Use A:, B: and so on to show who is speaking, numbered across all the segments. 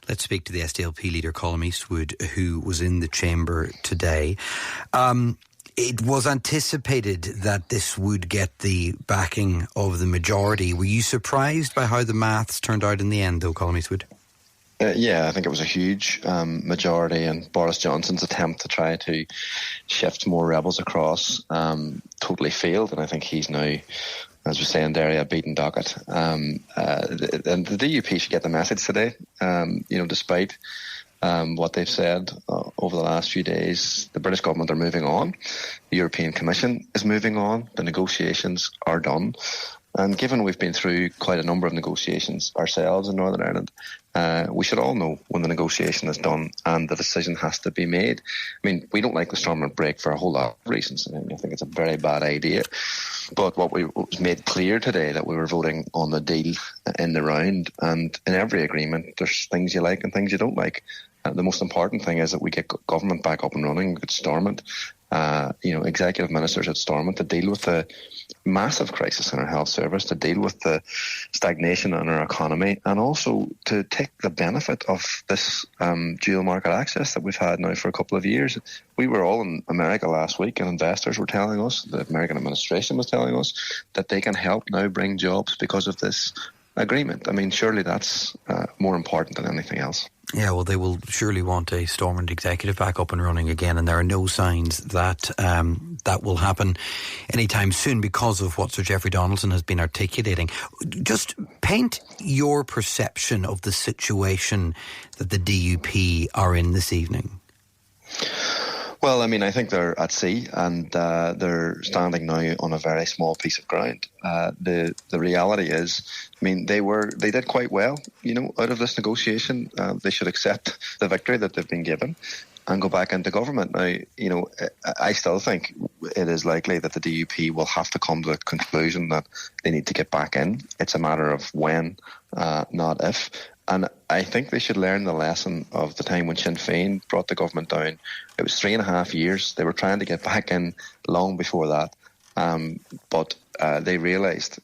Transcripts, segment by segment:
A: Let's speak to the SDLP leader, Colum Eastwood, who was in the chamber today. It was anticipated that this would get the backing of the majority. Were you surprised by how the maths turned out in the end, though, Colum Eastwood?
B: Yeah, I think it was a huge majority, and Boris Johnson's attempt to try to shift more rebels across totally failed, and I think he's now, as we're saying, Derry, a beaten docket. And the DUP should get the message today. Despite what they've said over the last few days, the British government are moving on. The European Commission is moving on. The negotiations are done. And given we've been through quite a number of negotiations ourselves in Northern Ireland, we should all know when the negotiation is done and the decision has to be made. I mean, we don't like the Stormont break for a whole lot of reasons. I think it's a very bad idea. But what was made clear today, that we were voting on the deal in the round, and in every agreement there's things you like and things you don't like. The most important thing is that we get government back up and running, get Stormont, executive ministers at Stormont to deal with the massive crisis in our health service, to deal with the stagnation in our economy, and also to take the benefit of this dual market access that we've had now for a couple of years. We were all in America last week, and investors were telling us, the American administration was telling us, that they can help now bring jobs because of this agreement. I mean, surely that's more important than anything else.
A: Yeah, well, they will surely want a Stormont executive back up and running again, and there are no signs that that will happen anytime soon because of what Sir Geoffrey Donaldson has been articulating. Just paint your perception of the situation that the DUP are in this evening.
B: Well, I mean, I think they're at sea, and they're standing now on a very small piece of ground. The reality is, I mean, they did quite well, out of this negotiation. They should accept the victory that they've been given and go back into government. Now, I still think it is likely that the DUP will have to come to the conclusion that they need to get back in. It's a matter of when, not if. And I think they should learn the lesson of the time when Sinn Féin brought the government down. It was 3.5 years. They were trying to get back in long before that. But they realised,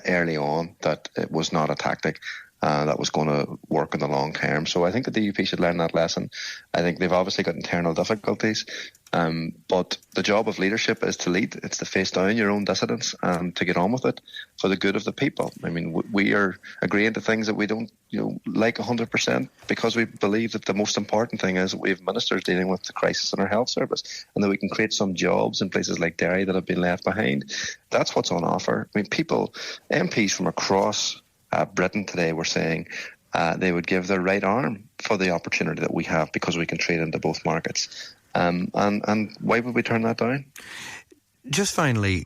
B: early on that it was not a tactic that was going to work in the long term. So I think the DUP should learn that lesson. I think they've obviously got internal difficulties. But the job of leadership is to lead. It's to face down your own dissidents and to get on with it for the good of the people. I mean, we are agreeing to things that we don't, like 100% because we believe that the most important thing is that we have ministers dealing with the crisis in our health service and that we can create some jobs in places like Derry that have been left behind. That's what's on offer. I mean, MPs from across Britain today were saying they would give their right arm for the opportunity that we have because we can trade into both markets. And why would we turn that down?
A: Just finally,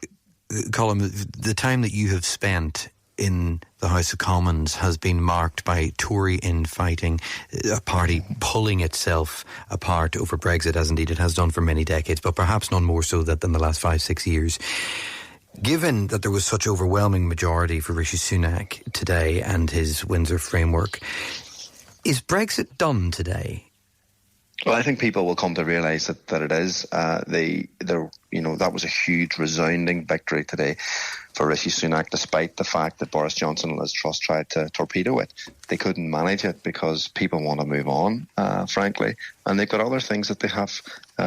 A: Colum, the time that you have spent in the House of Commons has been marked by Tory infighting, a party pulling itself apart over Brexit, as indeed it has done for many decades, but perhaps none more so than the last 5-6 years. Given that there was such overwhelming majority for Rishi Sunak today and his Windsor framework, is Brexit done today?
B: Well, I think people will come to realise that it is. That was a huge, resounding victory today for Rishi Sunak, despite the fact that Boris Johnson and Liz Truss tried to torpedo it. They couldn't manage it because people want to move on, frankly, and they've got other things that they have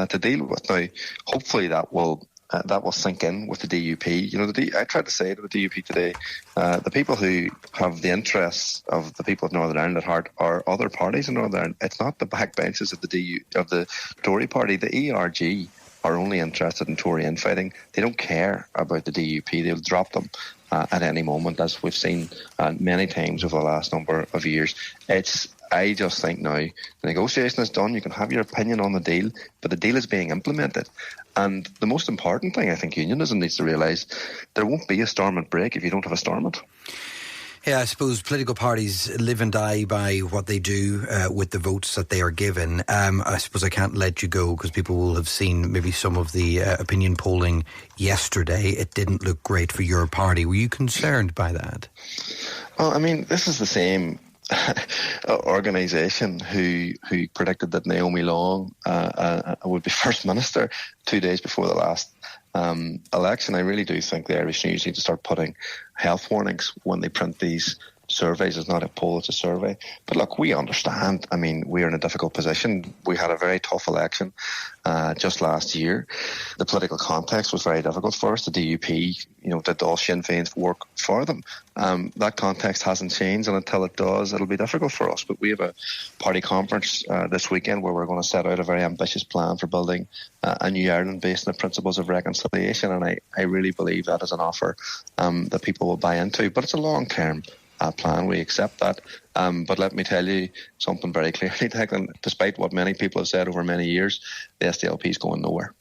B: to deal with. Now, hopefully that will sink in with the DUP. I tried to say to the DUP today, the people who have the interests of the people of Northern Ireland at heart are other parties in Northern Ireland. It's not the backbenches of the Tory party. The ERG are only interested in Tory infighting. They don't care about the DUP. They'll drop them at any moment, as we've seen many times over the last number of years. I just think now the negotiation is done. You can have your opinion on the deal, but the deal is being implemented. And the most important thing I think unionism needs to realise, there won't be a Stormont break if you don't have a Stormont.
A: Yeah, I suppose political parties live and die by what they do with the votes that they are given. I suppose I can't let you go because people will have seen maybe some of the opinion polling yesterday. It didn't look great for your party. Were you concerned by that?
B: Well, I mean, this is the same organisation who predicted that Naomi Long would be First Minister 2 days before the last election. I really do think the Irish News need to start putting health warnings when they print these surveys. It's not a poll, it's a survey. But look, we understand. I mean, we're in a difficult position. We had a very tough election just last year. The political context was very difficult for us. The DUP, did all Sinn Féin's work for them. That context hasn't changed, and until it does, it'll be difficult for us. But we have a party conference this weekend where we're going to set out a very ambitious plan for building a new Ireland based on the principles of reconciliation, and I really believe that is an offer that people will buy into. But it's a long-term plan. We accept that. But let me tell you something very clearly, Declan. Despite what many people have said over many years, the SDLP is going nowhere.